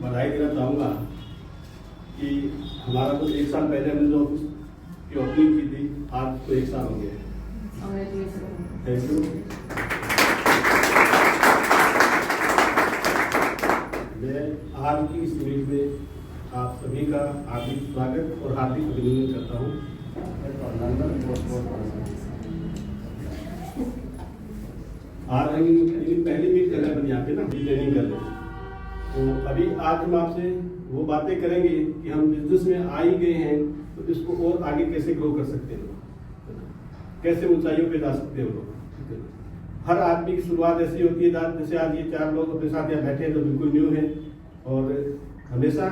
बधाई देना चाहूँगा कि हमारा कुछ 1 साल पहले हमने जो ऑफिस की ओपनिंग की थी, आज तो 1 साल हो गया है। Thank you. मैं आज की इस मीट में आप सभी का हार्दिक स्वागत और हार्दिक अभिनंदन करता हूँ। आज हम पहली मीट कर रहे हैं यहाँ पे ना, ट्रेनिंग कर रहे हैं। तो अभी आज हम आपसे वो बातें करेंगे कि हम बिजनेस में आ ही गए हैं तो इसको और आगे कैसे ग्रो कर सकते हैं, कैसे ऊंचाइयों पे जा सकते हैं लोग। हर आदमी की शुरुआत ऐसी होती है जैसे आज ये 4 लोग अपने साथ यहाँ बैठे हैं जो बिल्कुल न्यू हैं, और हमेशा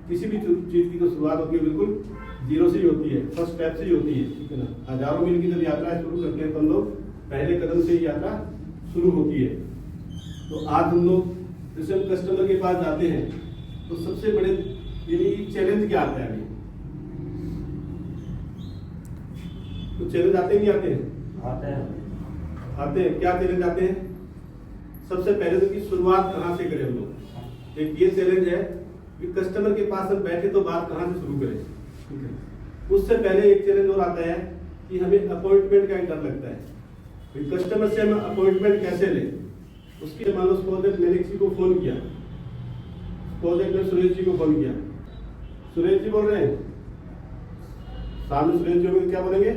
किसी भी चीज़ की तो शुरुआत होती है बिल्कुल जीरो से ही होती है, फर्स्ट स्टेप से ही होती है, ठीक है ना। हजारों मील की जब यात्रा शुरू करते हैं तो हम लोग पहले कदम से ही यात्रा शुरू होती है। तो आज हम लोग जैसे हम कस्टमर के पास जाते हैं तो सबसे बड़े यानी चैलेंज क्या आता है अभी, तो चैलेंज आते नहीं आते हैं? आते हैं। क्या चैलेंज आते हैं? सबसे पहले तो कि शुरुआत कहाँ से करें हम लोग। एक ये चैलेंज है कि कस्टमर के पास हम बैठे तो बात कहाँ से शुरू करें, ठीक है। उससे पहले एक चैलेंज और आता है कि हमें अपॉइंटमेंट का डर लगता है, कस्टमर से हम अपॉइंटमेंट कैसे लें। उसके मान लो सपोज मैंने किसी को फोन किया, सपोज मैंने सुरेश जी को फोन किया, सुरेश जी बोल रहे हैं, सामने सुरेश जी होंगे क्या बोलेंगे?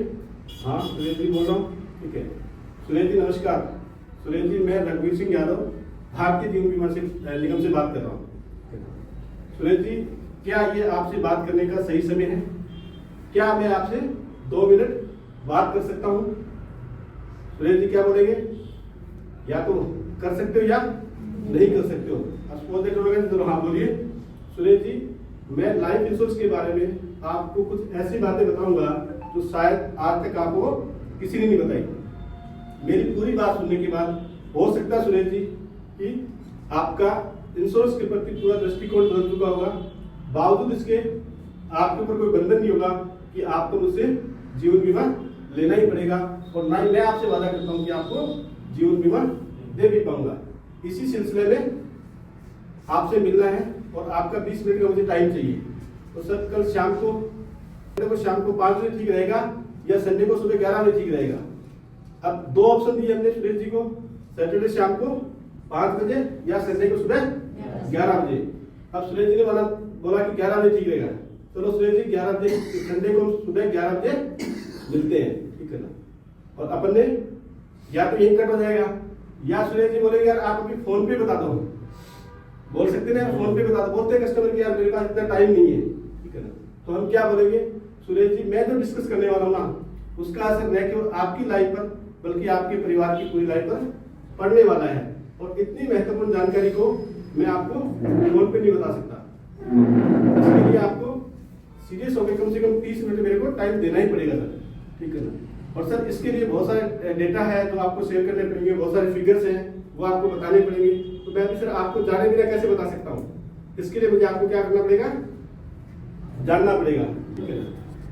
हाँ सुरेश जी बोल रहा हूँ, ठीक है। सुरेश जी नमस्कार। सुरेश जी मैं रघुवीर सिंह यादव भारतीय जीवन बीमा निगम से बात कर रहा हूँ। सुरेश जी क्या ये आपसे बात करने का सही समय है? क्या मैं आपसे 2 मिनट बात कर सकता हूँ? सुरेश जी क्या बोलेंगे? या तो कर सकते हो या नहीं कर सकते हो। तो हाँ बोलिए। सुरेश जी मैं लाइफ इंश्योरेंस के बारे में आपको कुछ ऐसी बातें बताऊंगा जो शायद आज तक आपको किसी ने नहीं बताई। मेरी पूरी बात सुनने के बाद हो सकता है सुरेश जी कि आपका इंश्योरेंस के प्रति पूरा दृष्टिकोण बदल चुका होगा, बावजूद इसके आपके ऊपर कोई बंधन नहीं होगा कि आपको मुझसे जीवन बीमा लेना ही पड़ेगा, और ना ही मैं आपसे वादा करता हूं कि आपको जीवन बीमा दे भी पाऊंगा। इसी सिलसिले में आपसे मिलना है और आपका 20 मिनट का मुझे टाइम चाहिए। तो सर कल शाम को 5 बजे ठीक रहेगा या संडे को सुबह 11 बजे ठीक रहेगा? अब 2 ऑप्शन दिए हमने सुरेश जी को, सैटरडे शाम को 5 बजे या संडे को सुबह 11 बजे। अब सुरेश जी ने बोला कि 11 बजे ठीक रहेगा। चलो सुरेश जी 11 बजे संडे को सुबह 11 बजे मिलते हैं, ठीक है ना। और अपन ने या तो यही कट हो जाएगा या सुरेश जी बोलेंगे यार आप अभी फोन पे बता दो, बोल सकते ना फोन पे बता दो। बोलते हैं कस्टमर की यार मेरे पास इतना टाइम नहीं है, ठीक है ना। तो हम क्या बोलेंगे? सुरेश जी मैं जो डिस्कस करने वाला हूँ ना उसका असर न केवल आपकी लाइफ पर बल्कि आपके परिवार की पूरी लाइफ पर पड़ने वाला है, और इतनी महत्वपूर्ण जानकारी को मैं आपको फोन पे नहीं बता सकता। इसके लिए आपको सीरियस होकर कम से कम 30 मिनट मेरे को टाइम देना ही पड़ेगा सर, ठीक है ना। और सर इसके लिए बहुत सारे डेटा है जो आपको शेयर करने पड़ेंगे, बहुत सारे फिगर्स हैं वो आपको बताने पड़ेंगे। तो मैं भी सर आपको जाने बिना कैसे बता सकता हूँ? इसके लिए मुझे आपको क्या करना पड़ेगा? जानना पड़ेगा, ठीक है ना।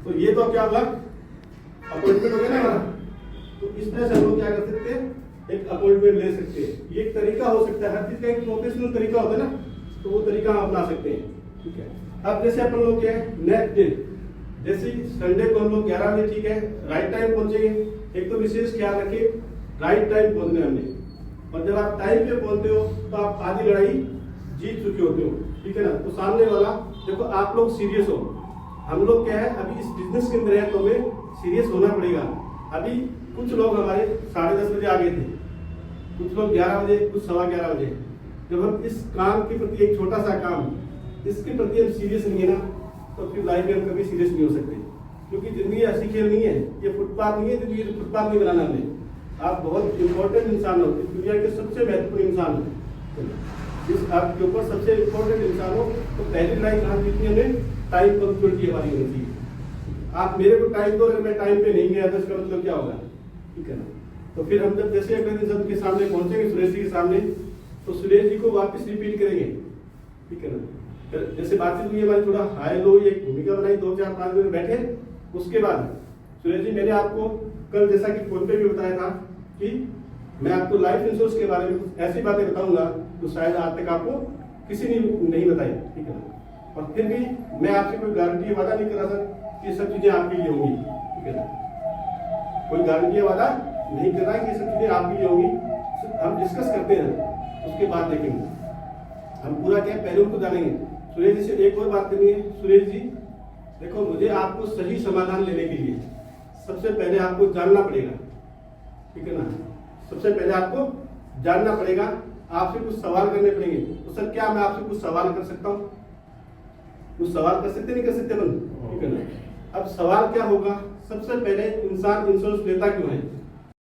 तो ये तो क्या होगा, अपॉइंटमेंट हो गया ना हमारा। तो इस तरह से हम लोग क्या कर सकते हैं, एक अपॉइंटमेंट ले सकते हैं। ये एक तरीका हो सकता है, हर चीज का एक प्रोफेशनल तरीका होता है ना, तो वो तरीका हम अपना सकते हैं, ठीक है। अब जैसे अपन लोग क्या है नेक्स्ट डे, जैसे संडे को हम लोग 11 बजे ठीक है राइट टाइम पहुंचेंगे। एक तो विशेष ख्याल रखिए राइट टाइम पहुंचने हमने, और जब आप टाइम पे पहुंचते हो तो आप आधी लड़ाई जीत चुके होते हो, ठीक है ना। तो सामने वाला देखो आप लोग सीरियस हो, हम लोग क्या है अभी इस बिजनेस के अंदर है तो हमें सीरियस होना पड़ेगा। अभी कुछ लोग हमारे 10:30 बजे आ गए थे, कुछ लोग 11 बजे, कुछ 11:15 बजे। जब हम इस काम के प्रति एक छोटा सा काम इसके प्रति हम सीरियस नहीं है ना, तो फिर लाइफ में हम कभी सीरियस नहीं हो सकते, क्योंकि जिंदगी ऐसी खेल नहीं है, ये फुटपाथ नहीं है जिंदगी, फुटपाथ नहीं बनाना हमने। आप बहुत इंपॉर्टेंट इंसान हो, इस दुनिया के सबसे महत्वपूर्ण इंसान हो, जिस आपके ऊपर सबसे इंपॉर्टेंट इंसान हो। तो पहली लड़ाई कहाँ जीतनी हमें? टाइम पंक्चुअलिटी हमारी होनी चाहिए। आप मेरे को टाइम दो, अगर मैं टाइम पे नहीं गया तो इसका मतलब क्या होगा, ठीक है ना। तो फिर हम जब जैसे अगले दिन सबके सामने पहुंचेंगे सुरेश जी के सामने, तो सुरेश जी को वापस रिपीट करेंगे, ठीक है ना। जैसे बातचीत हुई हमारी, थोड़ा हाई लो एक भूमिका बनाई, 2-4-5 मिनट बैठे। उसके बाद सुरेश जी मैंने आपको कल जैसा कि फोन पे भी बताया था कि मैं आपको लाइफ इंश्योरेंस के बारे में कुछ ऐसी बातें बताऊंगा तो शायद आज तक आपको किसी ने नहीं बताई, ठीक है ना। और फिर भी मैं आपसे कोई गारंटी वादा नहीं कर रहा सर कि ये सब चीजें आपके लिए होंगी, ठीक है ना। कोई गारंटी वादा नहीं कर रहा है कि ये सब चीजें आपके लिए होंगी। हम डिस्कस करते हैं, उसके बाद देखेंगे हम पूरा क्या पहले उनको जानेंगे। सुरेश जी से एक और बात करनी है। सुरेश जी देखो, मुझे आपको सही समाधान लेने के लिए सबसे पहले आपको जानना पड़ेगा, ठीक है ना। सबसे पहले आपको जानना पड़ेगा, आपसे कुछ सवाल करने पड़ेंगे। तो सर क्या मैं आपसे कुछ सवाल कर सकता हूँ? कुछ सवाल कर सकते नहीं कर सकते अपन, ठीक है ना। अब सवाल क्या होगा, सबसे पहले इंसान इंश्योरेंस लेता क्यों है?